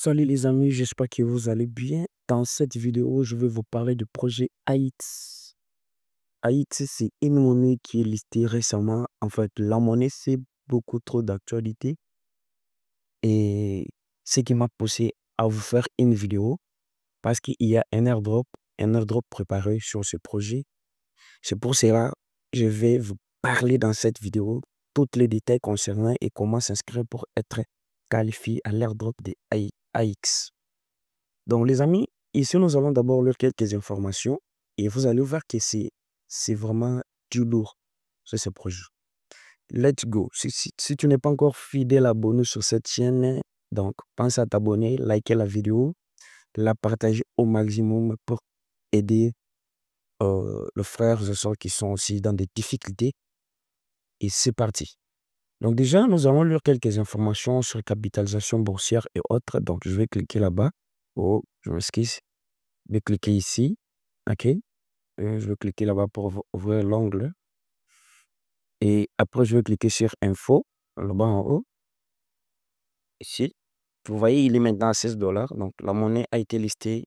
Salut les amis, j'espère que vous allez bien. Dans cette vidéo, je vais vous parler du projet AIX. AIX, c'est une monnaie qui est listée récemment. En fait, la monnaie, c'est beaucoup trop d'actualité. Et ce qui m'a poussé à vous faire une vidéo, parce qu'il y a un airdrop préparé sur ce projet. C'est pour cela que je vais vous parler dans cette vidéo tous les détails concernant et comment s'inscrire pour être qualifié à l'airdrop de AIX. Donc, les amis, ici, nous allons d'abord lire quelques informations et vous allez voir que c'est vraiment du lourd sur ce projet. Let's go. Si tu n'es pas encore fidèle abonné sur cette chaîne, donc pense à t'abonner, liker la vidéo, la partager au maximum pour aider les frères et sœurs qui sont aussi dans des difficultés. Et c'est parti. Donc déjà, nous allons lire quelques informations sur capitalisation boursière et autres. Donc, je vais cliquer là-bas. Oh, je m'excuse. Je vais cliquer ici. OK. Et je vais cliquer là-bas pour ouvrir l'onglet. Et après, je vais cliquer sur Info, là-bas en haut. Ici. Vous voyez, il est maintenant à 16 $. Donc, la monnaie a été listée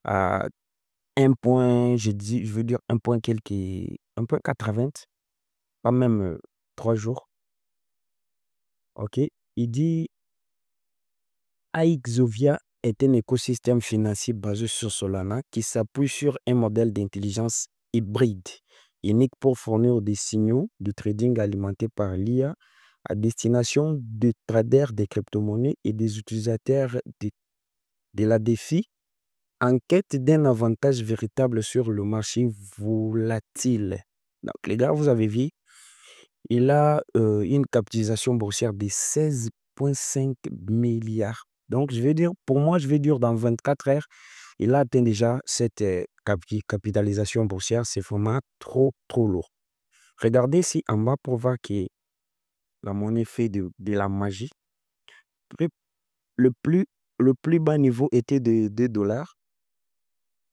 à 1 point, je veux dire 1 point 80, pas même 3 jours. OK. Il dit AIXovia est un écosystème financier basé sur Solana qui s'appuie sur un modèle d'intelligence hybride unique pour fournir des signaux de trading alimentés par l'IA à destination des traders des crypto-monnaies et des utilisateurs de la DeFi en quête d'un avantage véritable sur le marché volatile. Donc, les gars, vous avez vu, il a une capitalisation boursière de 16,5 milliards. Donc, je vais dire, pour moi, je vais dire dans 24 heures, il a atteint déjà cette capitalisation boursière. C'est vraiment trop, trop lourd. Regardez ici en bas pour voir que la monnaie fait de la magie. Le le plus, le plus bas niveau était de 2 $.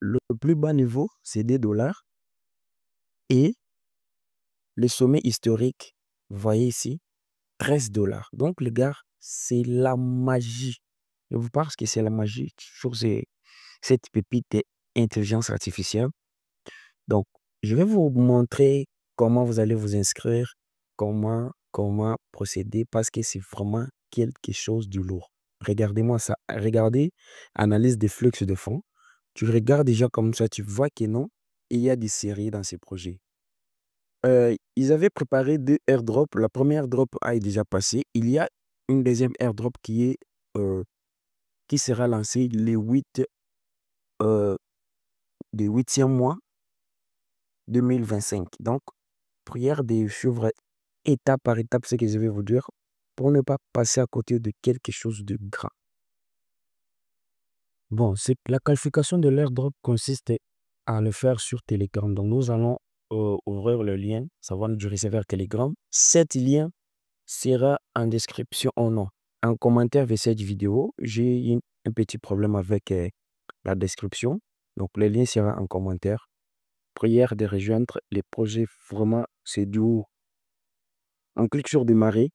Le plus bas niveau, c'est 2 $. Et le sommet historique, vous voyez ici, 13 $. Donc, les gars, c'est la magie. Je vous parle que c'est la magie sur cette pépite d'intelligence artificielle. Donc, je vais vous montrer comment vous allez vous inscrire, comment procéder, parce que c'est vraiment quelque chose de lourd. Regardez-moi ça. Regardez, analyse des flux de fonds. Tu regardes déjà comme ça, tu vois que non, il y a des séries dans ces projets. Ils avaient préparé 2 airdrops. La première airdrop a déjà passé. Il y a une deuxième airdrop qui sera lancée le 8e mois 2025. Donc, prière de suivre étape par étape ce que je vais vous dire pour ne pas passer à côté de quelque chose de grand. Bon, la qualification de l'airdrop consiste à le faire sur Telegram. Donc, nous allons ouvrir le lien. Ça va nous diriger vers Telegram. Cet lien sera en description ou non. En commentaire de cette vidéo, j'ai un petit problème avec la description. Donc, le lien sera en commentaire. Prière de rejoindre les projets. Vraiment, c'est du haut. On clique sur démarrer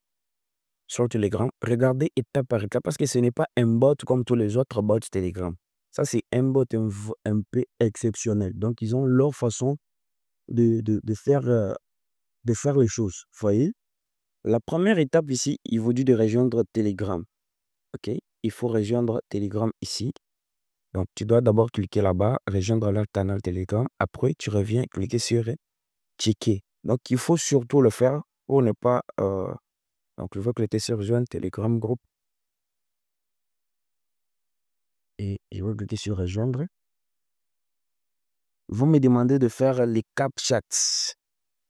sur Telegram. Regardez étape par étape parce que ce n'est pas un bot comme tous les autres bots Telegram. Ça, c'est un bot un peu exceptionnel. Donc, ils ont leur façon de faire les choses. Vous voyez? La première étape ici, il vous dit de rejoindre Telegram. OK? Il faut rejoindre Telegram ici. Donc, tu dois d'abord cliquer là-bas, rejoindre leur canal Telegram. Après, tu reviens cliquer sur checker. Donc, il faut surtout le faire pour ne pas... donc, je vais cliquer sur rejoindre Telegram Group. Et je vais cliquer sur rejoindre. Vous me demandez de faire les CAPTCHA.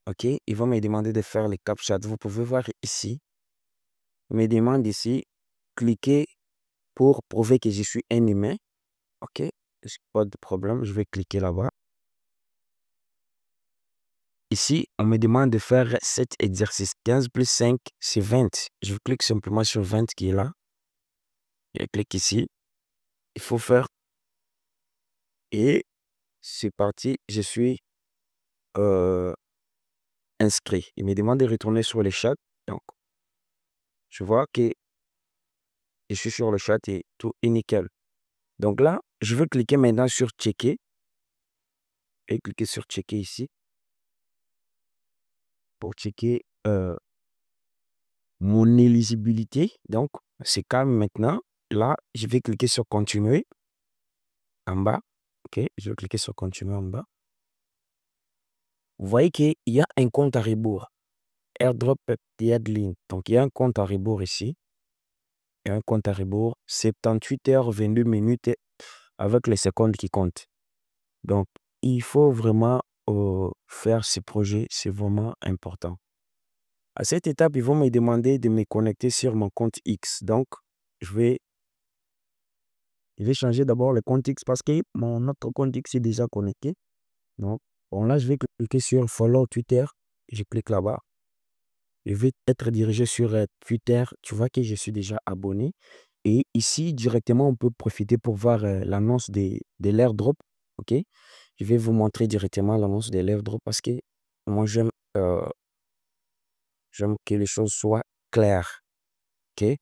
OK? Ils vont me demander de faire les CAPTCHA. Vous pouvez voir ici. Ils me demandent ici, cliquez pour prouver que je suis un humain. OK? Pas de problème. Je vais cliquer là-bas. Ici, on me demande de faire cet exercice. 15 plus 5, c'est 20. Je clique simplement sur 20 qui est là. Je clique ici. Il faut faire. Et c'est parti. Je suis inscrit. Il me demande de retourner sur les chats. Donc, je vois que Je suis sur le chat et tout est nickel. Donc là, je veux cliquer maintenant sur checker et cliquer sur checker ici pour checker mon éligibilité. Donc, c'est calme maintenant. Là, je vais cliquer sur continuer en bas. OK, je vais cliquer sur continuer en bas. Vous voyez qu'il y a un compte à rebours. Airdrop Deadline. Donc, il y a un compte à rebours ici. Il y a un compte à rebours. 78 heures, 22 minutes avec les secondes qui comptent. Donc, il faut vraiment faire ce projet. C'est vraiment important. À cette étape, ils vont me demander de me connecter sur mon compte X. Donc, je vais changer d'abord le compte X parce que mon autre compte X est déjà connecté. Donc, bon, là, je vais cliquer sur Follow Twitter. Je clique là-bas. Je vais être dirigé sur Twitter. Tu vois que je suis déjà abonné. Et ici, directement, on peut profiter pour voir l'annonce de l'airdrop. OK? Je vais vous montrer directement l'annonce de l'airdrop parce que moi, j'aime que les choses soient claires. OK?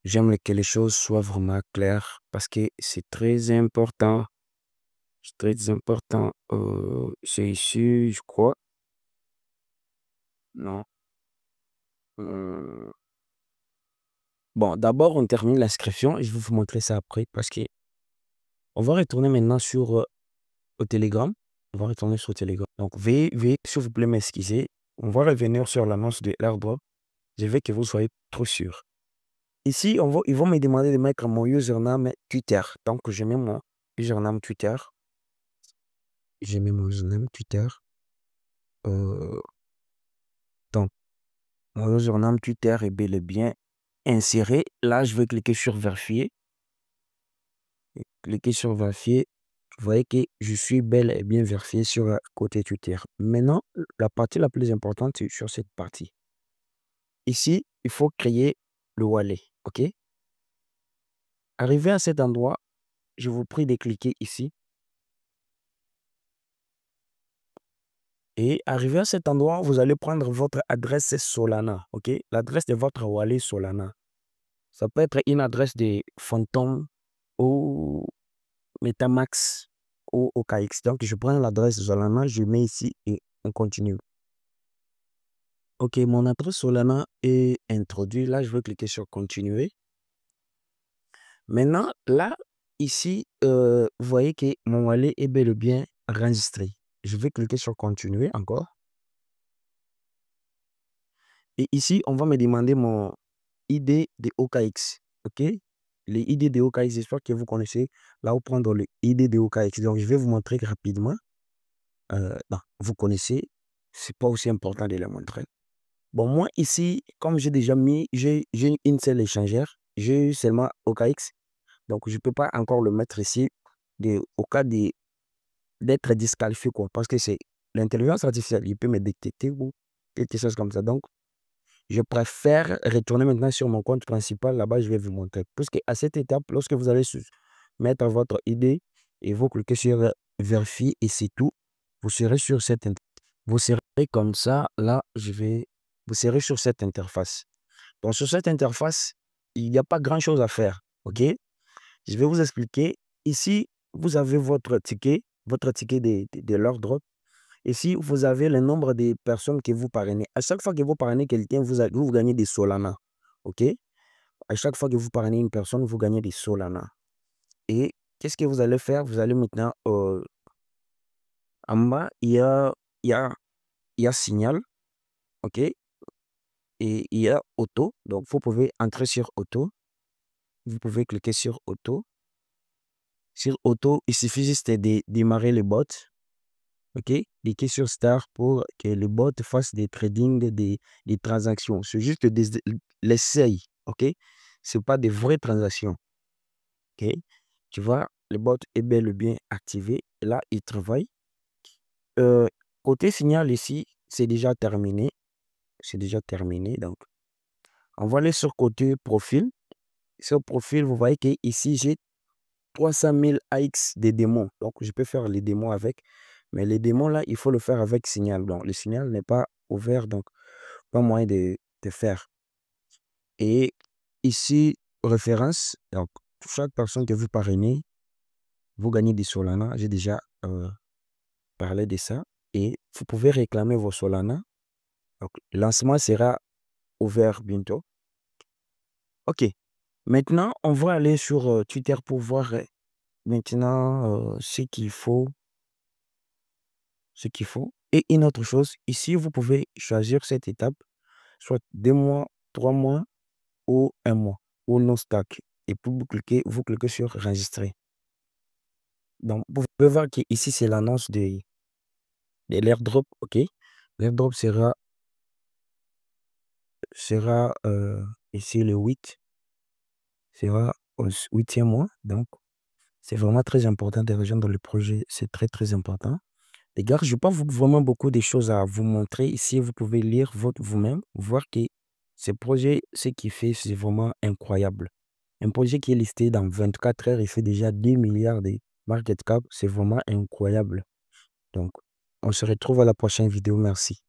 J'aime que les choses soient vraiment claires parce que c'est très important. C'est très important. C'est ici, je crois. Non. Bon, d'abord, on termine l'inscription et je vais vous montrer ça après parce que on va retourner maintenant sur au Telegram. On va retourner sur Telegram. Donc, veuillez s'il vous plaît, m'excuser. On va revenir sur l'annonce de l'airdrop. Je veux que vous soyez trop sûr. Ici, ils vont me demander de mettre mon username Twitter. Donc, je mets mon username Twitter. Je mets mon username Twitter. Donc, mon username Twitter est bel et bien inséré. Là, je vais cliquer sur vérifier. Cliquez sur vérifier. Vous voyez que je suis bel et bien vérifié sur le côté Twitter. Maintenant, la partie la plus importante, c'est sur cette partie. Ici, il faut créer le wallet. OK? Arrivé à cet endroit, je vous prie de cliquer ici. Et arrivé à cet endroit, vous allez prendre votre adresse Solana. OK? L'adresse de votre wallet Solana. Ça peut être une adresse de Phantom ou Metamax ou OKX. Donc, je prends l'adresse Solana, je mets ici et on continue. OK, mon adresse Solana est introduite. Là, je vais cliquer sur continuer. Maintenant, là, ici, vous voyez que mon wallet est bel et bien enregistré. Je vais cliquer sur continuer encore. Et ici, on va me demander mon ID de OKX. OK? Les ID de OKX, j'espère que vous connaissez là où prendre le ID de OKX. Donc, je vais vous montrer rapidement. Non, vous connaissez. C'est pas aussi important de le montrer. Bon, moi ici, comme j'ai déjà mis, j'ai une seule échangère. J'ai seulement OKX. Donc, je ne peux pas encore le mettre ici au cas d'être disqualifié, quoi. Parce que c'est l'intelligence artificielle. Il peut me détecter ou quelque chose comme ça. Donc, je préfère retourner maintenant sur mon compte principal. Là-bas, je vais vous montrer. Parce qu'à cette étape, lorsque vous allez mettre votre ID et vous cliquez sur vérifier et c'est tout, vous serez sur cette vous serez comme ça. Là, vous serez sur cette interface. Donc, sur cette interface, il n'y a pas grand-chose à faire. OK? Je vais vous expliquer. Ici, vous avez votre ticket de l'airdrop. Ici, vous avez le nombre de personnes que vous parrainez. À chaque fois que vous parrainez quelqu'un, vous gagnez des Solana. OK? À chaque fois que vous parrainez une personne, vous gagnez des Solana. Et qu'est-ce que vous allez faire? Vous allez maintenant, en bas, il y a signal. OK? Et il y a auto. Donc, vous pouvez entrer sur auto. Vous pouvez cliquer sur auto. Sur auto, il suffit juste de démarrer le bot. OK? Cliquez sur Start pour que le bot fasse des trading, des transactions. C'est juste l'essai. OK? Ce n'est pas des vraies transactions. OK? Tu vois, le bot est bel et bien activé. Là, il travaille. Côté signal ici, c'est déjà terminé. C'est déjà terminé. Donc, on va aller sur côté profil. Sur profil, vous voyez qu'ici, j'ai 300 000 AX des démons. Donc, je peux faire les démons avec. Mais les démons, là, il faut le faire avec signal. Donc, le signal n'est pas ouvert. Donc, pas moyen de faire. Et ici, référence. Donc, chaque personne que vous parrainez, vous gagnez des Solana. J'ai déjà parlé de ça. Et vous pouvez réclamer vos Solana. Donc, le lancement sera ouvert bientôt. OK. Maintenant, on va aller sur Twitter pour voir maintenant ce qu'il faut. Et une autre chose, ici, vous pouvez choisir cette étape, soit 2 mois, 3 mois ou 1 mois, ou non stack. Et pour vous cliquez sur enregistrer. Donc, vous pouvez voir qu'ici, c'est l'annonce de l'airdrop. OK. L'airdrop sera ici le 8. Sera au 8e mois. Donc, c'est vraiment très important de rejoindre le projet. C'est très, très important. Les gars, je n'ai pas vraiment beaucoup de choses à vous montrer. Ici, vous pouvez lire vous-même, voir que ce projet, ce qu'il fait, c'est vraiment incroyable. Un projet qui est listé dans 24 heures, il fait déjà 2 milliards de market cap. C'est vraiment incroyable. Donc, on se retrouve à la prochaine vidéo. Merci.